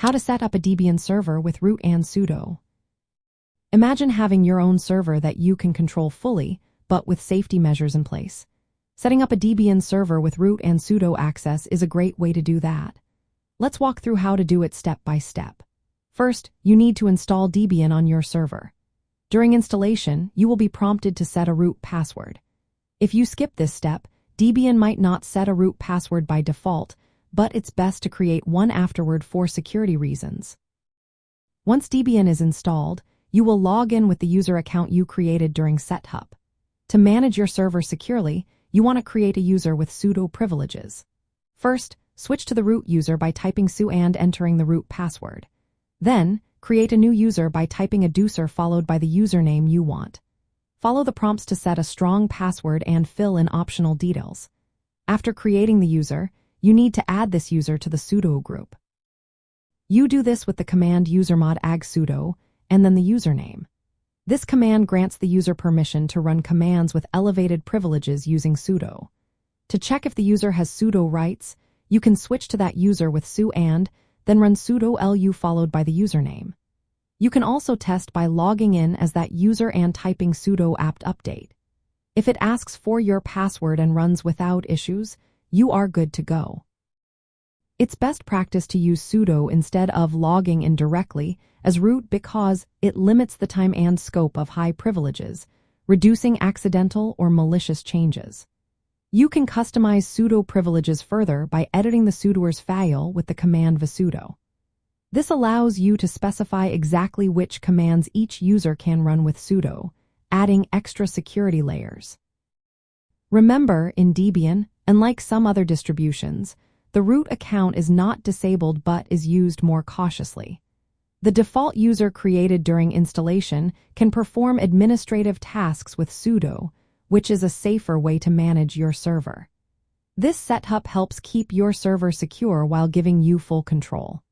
How to set up a Debian server with root and sudo. Imagine having your own server that you can control fully, but with safety measures in place. Setting up a Debian server with root and sudo access is a great way to do that. Let's walk through how to do it step by step. First, you need to install Debian on your server. During installation, you will be prompted to set a root password. If you skip this step, Debian might not set a root password by default, but it's best to create one afterward for security reasons. Once Debian is installed, you will log in with the user account you created during setup. To manage your server securely, you want to create a user with sudo privileges. First, switch to the root user by typing su and entering the root password. Then, create a new user by typing /user followed by the username you want. Follow the prompts to set a strong password and fill in optional details. After creating the user, you need to add this user to the sudo group. You do this with the command usermod ag sudo and then the username. This command grants the user permission to run commands with elevated privileges using sudo. To check if the user has sudo rights, you can switch to that user with su and then run sudo lu followed by the username. You can also test by logging in as that user and typing sudo apt update. If it asks for your password and runs without issues, you are good to go. It's best practice to use sudo instead of logging in directly as root because it limits the time and scope of high privileges, reducing accidental or malicious changes. You can customize sudo privileges further by editing the sudoers file with the command vsudo. This allows you to specify exactly which commands each user can run with sudo, adding extra security layers. Remember, in Debian, unlike some other distributions, the root account is not disabled but is used more cautiously. The default user created during installation can perform administrative tasks with sudo, which is a safer way to manage your server. This setup helps keep your server secure while giving you full control.